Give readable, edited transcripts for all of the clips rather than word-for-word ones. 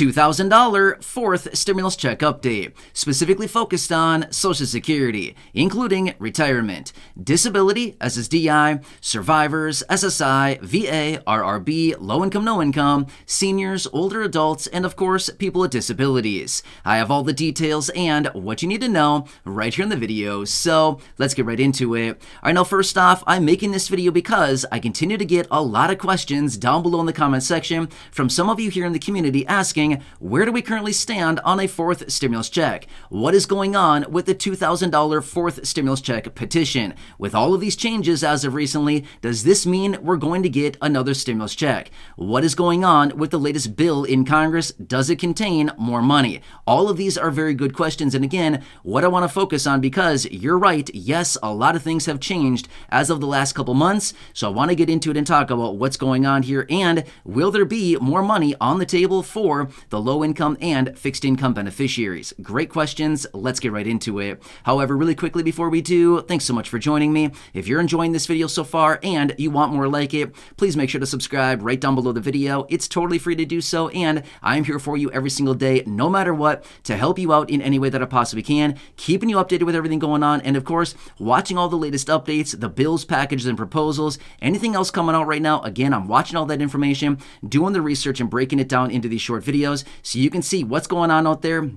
$2,000 fourth stimulus check update, specifically focused on Social Security, including retirement, disability, SSDI, survivors, SSI, VA, RRB, low income, no income, seniors, older adults, and of course, people with disabilities. I have all the details and what you need to know right here in the video, so let's get right into it. All right, now first off, I'm making this video because I continue to get a lot of questions down below in the comment section from some of you here in the community asking, where do we currently stand on a fourth stimulus check? What is going on with the $2,000 fourth stimulus check petition? With all of these changes as of recently, does this mean we're going to get another stimulus check? What is going on with the latest bill in Congress? Does it contain more money? All of these are very good questions, and again, what I want to focus on, because you're right, yes, a lot of things have changed as of the last couple months, so I want to get into it and talk about what's going on here, and will there be more money on the table for the low income and fixed income beneficiaries? Great questions. Let's get right into it. However, really quickly before we do, thanks so much for joining me. If you're enjoying this video so far and you want more like it, please make sure to subscribe right down below the video. It's totally free to do so, and I'm here for you every single day, no matter what, to help you out in any way that I possibly can, keeping you updated with everything going on, and of course, watching all the latest updates, the bills, packages, and proposals, anything else coming out right now. Again, I'm watching all that information, doing the research, and breaking it down into these short videos so you can see what's going on out there,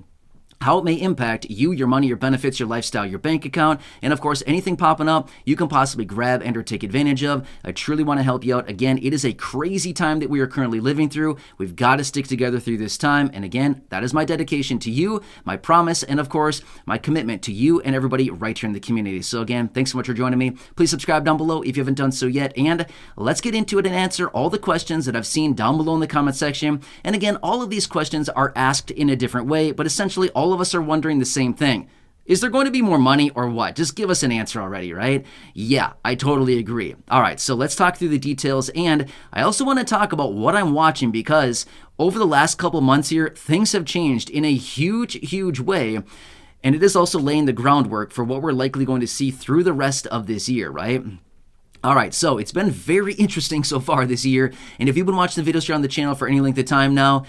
how it may impact you, your money, your benefits, your lifestyle, your bank account, and of course, anything popping up you can possibly grab and or take advantage of. I truly want to help you out. Again, it is a crazy time that we are currently living through. We've got to stick together through this time, and again, that is my dedication to you, my promise, and of course, my commitment to you and everybody right here in the community. So again, thanks so much for joining me. Please subscribe down below if you haven't done so yet, and let's get into it and answer all the questions that I've seen down below in the comment section. And again, all of these questions are asked in a different way, but essentially all of us are wondering the same thing. Is there going to be more money or what? Just give us an answer already, right? Yeah, I totally agree. All right, so let's talk through the details, and I also want to talk about what I'm watching, because over the last couple months here, things have changed in a huge way, and it is also laying the groundwork for what we're likely going to see through the rest of this year, right? All right, so it's been very interesting so far this year, and if you've been watching the videos here on the channel for any length of time now,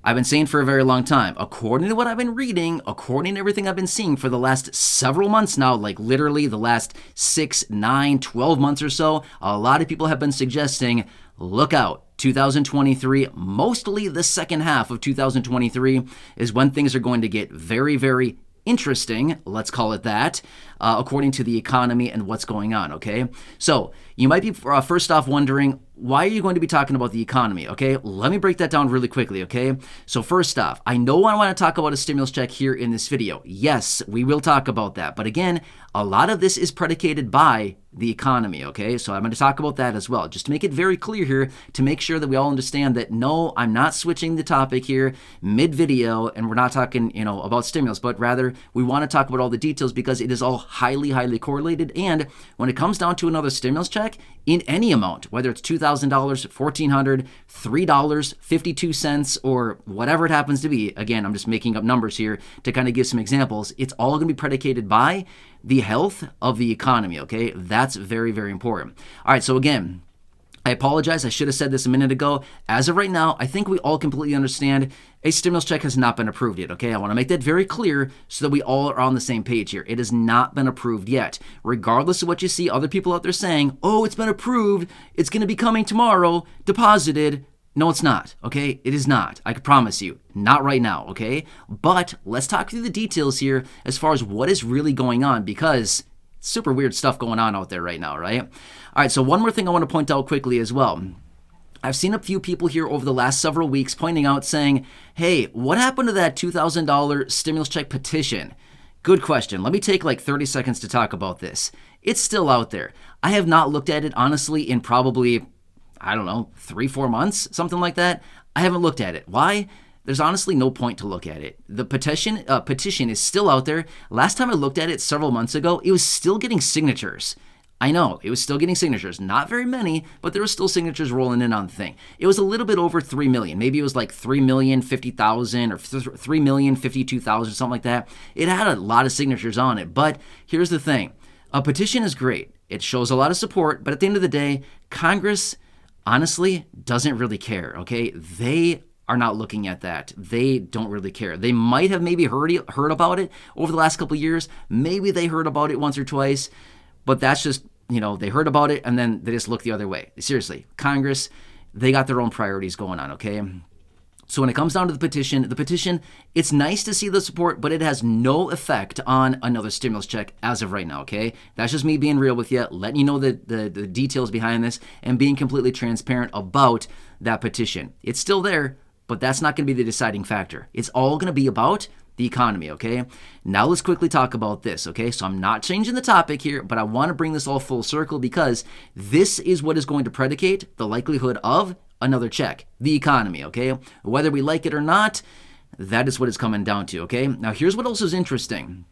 I've been saying for a very long time, according to what I've been reading, according to everything I've been seeing for the last several months now, like literally the last 6, 9, 12 months or so, a lot of people have been suggesting, look out, 2023, mostly the second half of 2023 is when things are going to get very interesting, let's call it that, according to the economy and what's going on, okay? So you might be first off wondering, why are you going to be talking about the economy, okay? Let me break that down really quickly, okay? So first off, I know I want to talk about a stimulus check here in this video. Yes, we will talk about that. But again, a lot of this is predicated by the economy, okay? So I'm going to talk about that as well, just to make it very clear here, to make sure that we all understand that no, I'm not switching the topic here mid-video, and we're not talking, about stimulus, but rather we want to talk about all the details because it is all highly correlated. And when it comes down to another stimulus check, in any amount, whether it's $2,000, $1,400, $3, 52 cents, or whatever it happens to be, again, I'm just making up numbers here to kind of give some examples, it's all going to be predicated by the health of the economy, okay? That's very important. All right, so again, I apologize, I should have said this a minute ago. As of right now, I think we all completely understand a stimulus check has not been approved yet, okay? I want to make that very clear so that we all are on the same page here. It has not been approved yet. Regardless of what you see other people out there saying, oh, it's been approved, it's going to be coming tomorrow, deposited. No, it's not, okay? It is not. I can promise you. Not right now, okay? But let's talk through the details here as far as what is really going on, because super weird stuff going on out there right now, right? All right, so one more thing I want to point out quickly as well. I've seen a few people here over the last several weeks pointing out saying, hey, what happened to that $2,000 stimulus check petition? Good question. Let me take like 30 seconds to talk about this. It's still out there. I have not looked at it, honestly, in probably, I don't know, 3-4 months, something like that. I haven't looked at it. Why? There's honestly no point to look at it. The petition is still out there. Last time I looked at it several months ago, it was still getting signatures. I know, it was still getting signatures. Not very many, but there were still signatures rolling in on the thing. It was a little bit over 3 million. Maybe it was like 3,050,000 or 3,052,000, something like that. It had a lot of signatures on it. But here's the thing. A petition is great. It shows a lot of support. But at the end of the day, Congress honestly doesn't really care, okay? They are not looking at that. They don't really care. They might have maybe heard about it over the last couple of years. Maybe they heard about it once or twice, but that's just, they heard about it and then they just look the other way. Seriously, Congress, they got their own priorities going on, okay? So when it comes down to the petition, it's nice to see the support, but it has no effect on another stimulus check as of right now, okay? That's just me being real with you, letting you know the details behind this, and being completely transparent about that petition. It's still there, but that's not going to be the deciding factor. It's all going to be about the economy, okay? Now let's quickly talk about this, okay? So I'm not changing the topic here, but I want to bring this all full circle because this is what is going to predicate the likelihood of another check, the economy, okay? Whether we like it or not, that is what it's coming down to, okay? Now here's what else is interesting.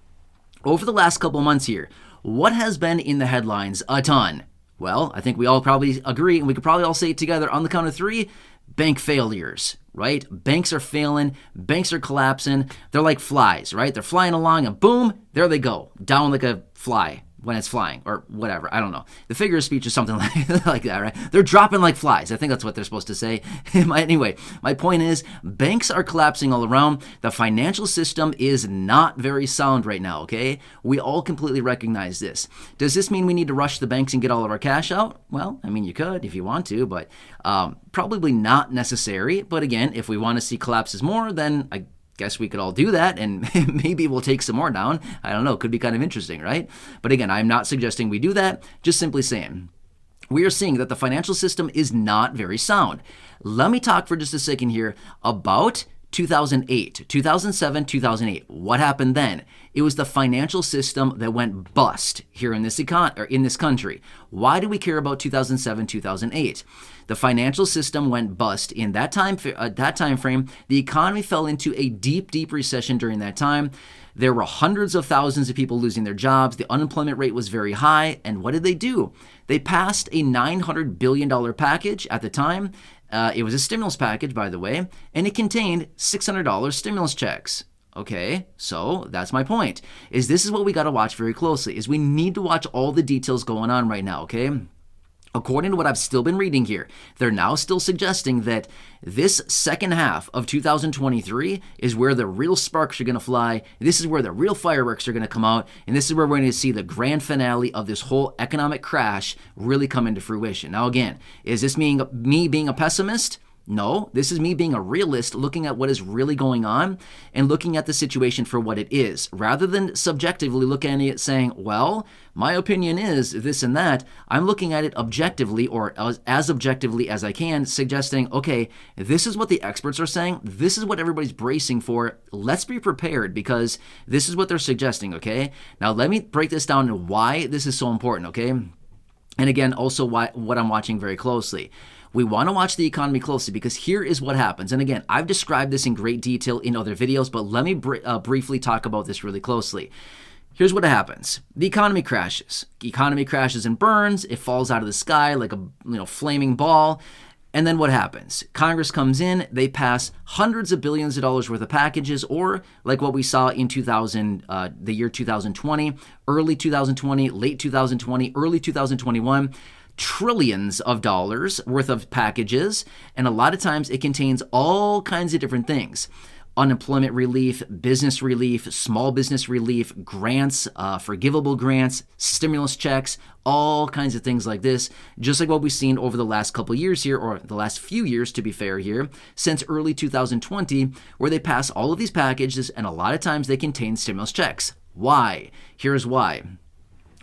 Over the last couple months here, what has been in the headlines a ton? Well, I think we all probably agree, and we could probably all say it together on the count of 3, bank failures, right? Banks are failing, banks are collapsing, they're like flies, right? They're flying along and boom, there they go, down like a fly when it's flying or whatever. I don't know. The figure of speech is something like that, right? They're dropping like flies. I think that's what they're supposed to say. Anyway, my point is banks are collapsing all around. The financial system is not very sound right now, okay? We all completely recognize this. Does this mean we need to rush the banks and get all of our cash out? Well, I mean, you could if you want to, but probably not necessary. But again, if we want to see collapses more, then I guess we could all do that and maybe we'll take some more down. I don't know. Could be kind of interesting, right? But again, I'm not suggesting we do that. Just simply saying we are seeing that the financial system is not very sound. Let me talk for just a second here about 2008, 2007, 2008. What happened then? It was the financial system that went bust here in this in this country. Why do we care about 2007, 2008? The financial system went bust in that time frame. The economy fell into a deep, deep recession during that time. There were hundreds of thousands of people losing their jobs. The unemployment rate was very high. And what did they do? They passed a $900 billion package at the time. It was a stimulus package, by the way, and it contained $600 stimulus checks. Okay, so that's my point. This is what we got to watch very closely, is we need to watch all the details going on right now, okay? According to what I've still been reading here, they're now still suggesting that this second half of 2023 is where the real sparks are going to fly. This is where the real fireworks are going to come out. And this is where we're going to see the grand finale of this whole economic crash really come into fruition. Now, again, is this me being a pessimist? No, this is me being a realist, looking at what is really going on and looking at the situation for what it is, rather than subjectively looking at it saying, well, my opinion is this and that. I'm looking at it objectively, or as objectively as I can, suggesting, okay, this is what the experts are saying. This is what everybody's bracing for. Let's be prepared because this is what they're suggesting, okay? Now, let me break this down to why this is so important, okay? And again, also what I'm watching very closely. We want to watch the economy closely because here is what happens. And again, I've described this in great detail in other videos, but let me briefly talk about this really closely. Here's what happens. The economy crashes. The economy crashes and burns. It falls out of the sky like a flaming ball. And then what happens? Congress comes in, they pass hundreds of billions of dollars worth of packages, or like what we saw in the year 2020, early 2020, late 2020, early 2021, trillions of dollars worth of packages. And a lot of times it contains all kinds of different things. Unemployment relief, business relief, small business relief, grants, forgivable grants, stimulus checks, all kinds of things like this, just like what we've seen over the last couple of years here, or the last few years to be fair here, since early 2020, where they pass all of these packages and a lot of times they contain stimulus checks. Why? Here's why.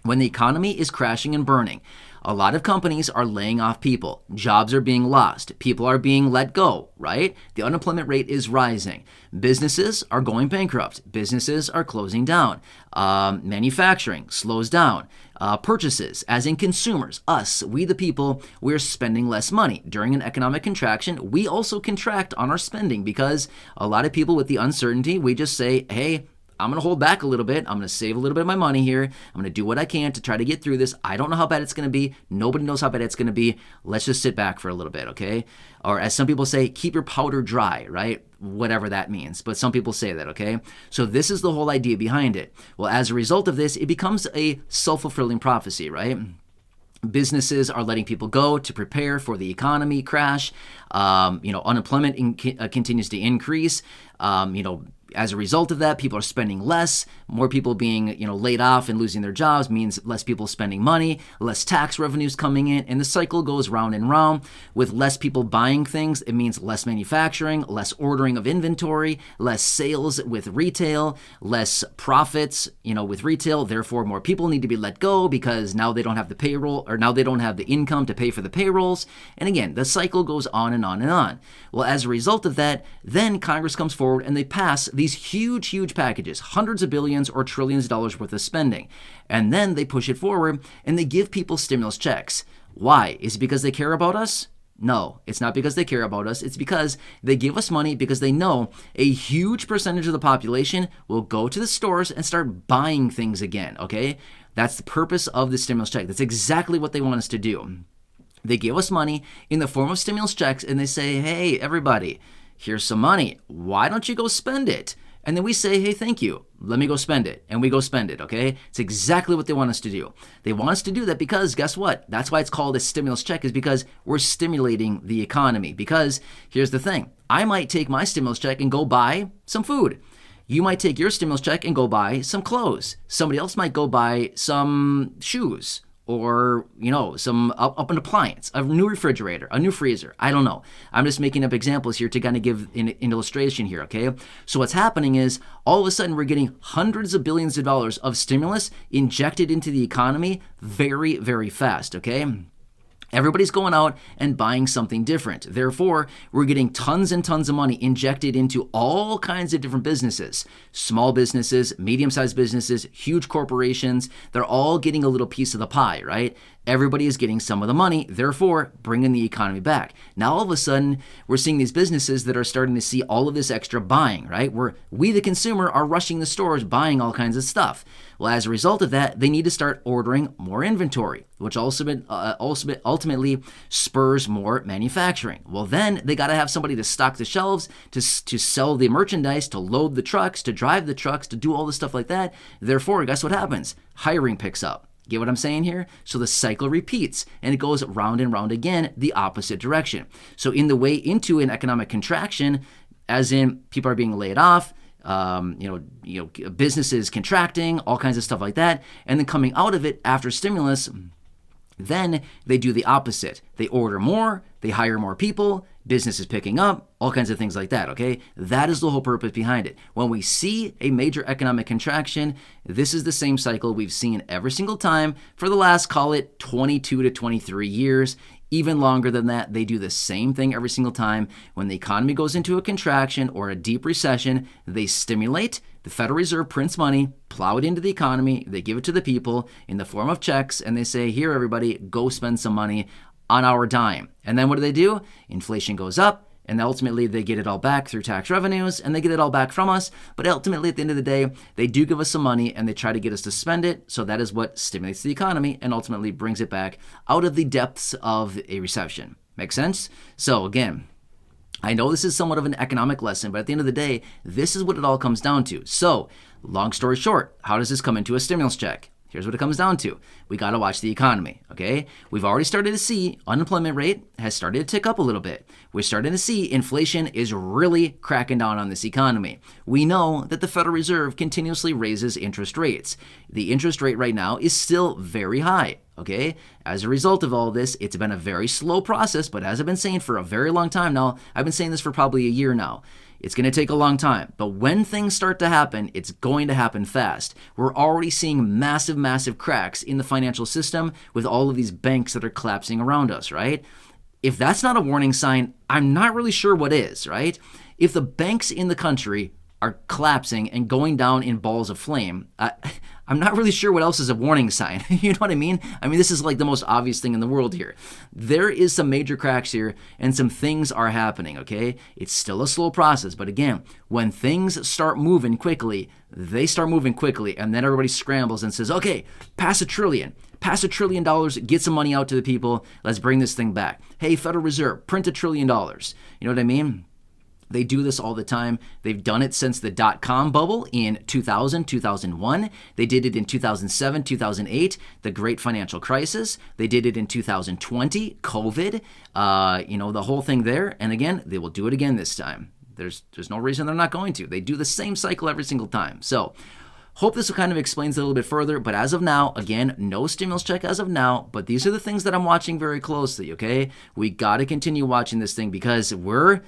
When the economy is crashing and burning, a lot of companies are laying off people. Jobs are being lost. People are being let go, right? The unemployment rate is rising. Businesses are going bankrupt. Businesses are closing down. Manufacturing slows down. Purchases, as in consumers, us, we the people, we're spending less money. During an economic contraction, we also contract on our spending because a lot of people with the uncertainty, we just say, hey, I'm going to hold back a little bit. I'm going to save a little bit of my money here. I'm going to do what I can to try to get through this. I don't know how bad it's going to be. Nobody knows how bad it's going to be. Let's just sit back for a little bit, okay? Or as some people say, keep your powder dry, right? Whatever that means. But some people say that, okay? So this is the whole idea behind it. Well, as a result of this, it becomes a self-fulfilling prophecy, right? Businesses are letting people go to prepare for the economy crash. Unemployment continues to increase. As a result of that, people are spending less. More people being, laid off and losing their jobs means less people spending money, less tax revenues coming in, and the cycle goes round and round. With less people buying things, it means less manufacturing, less ordering of inventory, less sales with retail, less profits, with retail. Therefore, more people need to be let go because now they don't have the payroll, or now they don't have the income to pay for the payrolls. And again, the cycle goes on and on and on. Well, as a result of that, then Congress comes forward and they pass these huge packages, hundreds of billions or trillions of dollars worth of spending. And then they push it forward and they give people stimulus checks. Why? Is it because they care about us? No, it's not because they care about us. It's because they give us money because they know a huge percentage of the population will go to the stores and start buying things again, okay? That's the purpose of the stimulus check. That's exactly what they want us to do. They give us money in the form of stimulus checks and they say, hey, everybody, here's some money. Why don't you go spend it? And then we say, hey, thank you. Let me go spend it. And we go spend it, okay? It's exactly what they want us to do. They want us to do that because guess what? That's why it's called a stimulus check, is because we're stimulating the economy. Because here's the thing. I might take my stimulus check and go buy some food. You might take your stimulus check and go buy some clothes. Somebody else might go buy some shoes. Or, some up an appliance, a new refrigerator, a new freezer. I don't know. I'm just making up examples here to kind of give an illustration here, okay? So what's happening is all of a sudden we're getting hundreds of billions of dollars of stimulus injected into the economy very, very fast, okay? Everybody's going out and buying something different. Therefore, we're getting tons and tons of money injected into all kinds of different businesses. Small businesses, medium-sized businesses, huge corporations. They're all getting a little piece of the pie, right? Everybody is getting some of the money, therefore bringing the economy back. Now, all of a sudden, we're seeing these businesses that are starting to see all of this extra buying, right? We, the consumer, are rushing the stores, buying all kinds of stuff. Well, as a result of that, they need to start ordering more inventory, which ultimately spurs more manufacturing. Well, then they got to have somebody to stock the shelves, to sell the merchandise, to load the trucks, to drive the trucks, to do all this stuff like that. Therefore, guess what happens? Hiring picks up. Get what I'm saying here? So the cycle repeats and it goes round and round again, the opposite direction. So in the way into an economic contraction, as in people are being laid off, businesses contracting, all kinds of stuff like that, and then coming out of it after stimulus, then they do the opposite. They order more, they hire more people, business is picking up, all kinds of things like that, okay? That is the whole purpose behind it. When we see a major economic contraction, this is the same cycle we've seen every single time for the last, call it 22 to 23 years. Even longer than that, they do the same thing every single time. When the economy goes into a contraction or a deep recession, they stimulate. The Federal Reserve prints money, plow it into the economy, they give it to the people in the form of checks, and they say, here, everybody, go spend some money on our dime. And then what do? Inflation goes up, and ultimately they get it all back through tax revenues, and they get it all back from us. But ultimately, at the end of the day, they do give us some money, and they try to get us to spend it. So that is what stimulates the economy and ultimately brings it back out of the depths of a recession. Make sense? So again, I know this is somewhat of an economic lesson, but at the end of the day, this is what it all comes down to. So, long story short, how does this come into a stimulus check? Here's what it comes down to. We got to watch the economy, okay? We've already started to see unemployment rate has started to tick up a little bit. We're starting to see inflation is really cracking down on this economy. We know that the Federal Reserve continuously raises interest rates. The interest rate right now is still very high, okay? As a result of all this, it's been a very slow process, but as I've been saying for a very long time now, I've been saying this for probably a year now. It's going to take a long time, but when things start to happen, it's going to happen fast. We're already seeing massive cracks in the financial system with all of these banks that are collapsing around us, right? If that's not a warning sign, I'm not really sure what is, right? If the banks in the country are collapsing and going down in balls of flame, I'm not really sure what else is a warning sign. You know what I mean? I mean, this is like the most obvious thing in the world here. There is some major cracks here and some things are happening, okay? It's still a slow process, but again, when things start moving quickly, they start moving quickly, and then everybody scrambles and says, okay, pass $1 trillion, get some money out to the people, let's bring this thing back. Hey, Federal Reserve, print $1 trillion. You know what I mean? They do this all the time. They've done it since the dot-com bubble in 2000, 2001. They did it in 2007, 2008, the great financial crisis. They did it in 2020, COVID, the whole thing there. And again, they will do it again this time. There's no reason they're not going to. They do the same cycle every single time. So hope this kind of explains it a little bit further. But as of now, again, no stimulus check as of now. But these are the things that I'm watching very closely, okay? We got to continue watching this thing because we're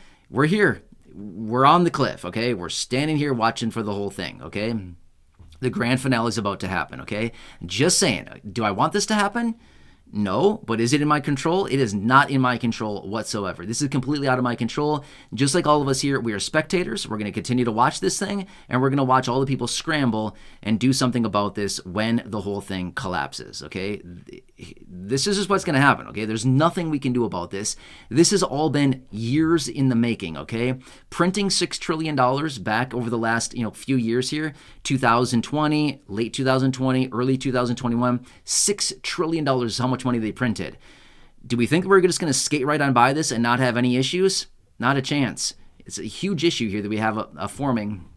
here. We're on the cliff, okay? We're standing here watching for the whole thing, okay? The grand finale is about to happen, okay? Just saying. Do I want this to happen? No, but is it in my control? It is not in my control whatsoever. This is completely out of my control. Just like all of us here, we are spectators. We're going to continue to watch this thing, and we're going to watch all the people scramble and do something about this when the whole thing collapses, okay? This is just what's going to happen, okay? There's nothing we can do about this. This has all been years in the making, okay? Printing $6 trillion back over the last, few years here, 2020, late 2020, early 2021, $6 trillion is how much money they printed. Do we think we're just going to skate right on by this and not have any issues? Not a chance. It's a huge issue here that we have forming.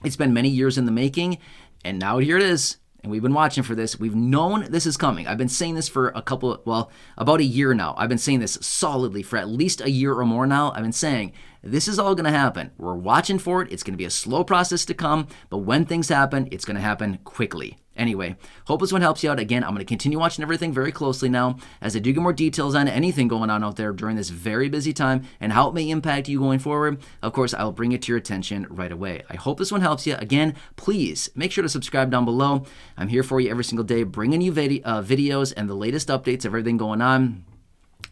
It's been many years in the making, and now here it is. And we've been watching for this. We've known this is coming. I've been saying this for about a year now. I've been saying this solidly for at least a year or more now. I've been saying this is all going to happen. We're watching for it. It's going to be a slow process to come, but when things happen, it's going to happen quickly. Anyway, hope this one helps you out. Again, I'm going to continue watching everything very closely now as I do get more details on anything going on out there during this very busy time and how it may impact you going forward. Of course, I'll bring it to your attention right away. I hope this one helps you. Again, please make sure to subscribe down below. I'm here for you every single day, bringing you videos and the latest updates of everything going on.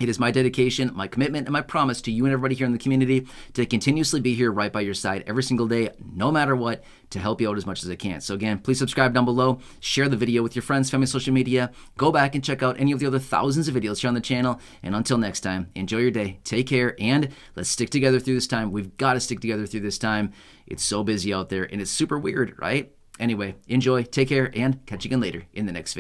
It is my dedication, my commitment, and my promise to you and everybody here in the community to continuously be here right by your side every single day, no matter what, to help you out as much as I can. So again, please subscribe down below, share the video with your friends, family, social media, go back and check out any of the other thousands of videos here on the channel. And until next time, enjoy your day, take care, and let's stick together through this time. We've got to stick together through this time. It's so busy out there, and it's super weird, right? Anyway, enjoy, take care, and catch you again later in the next video.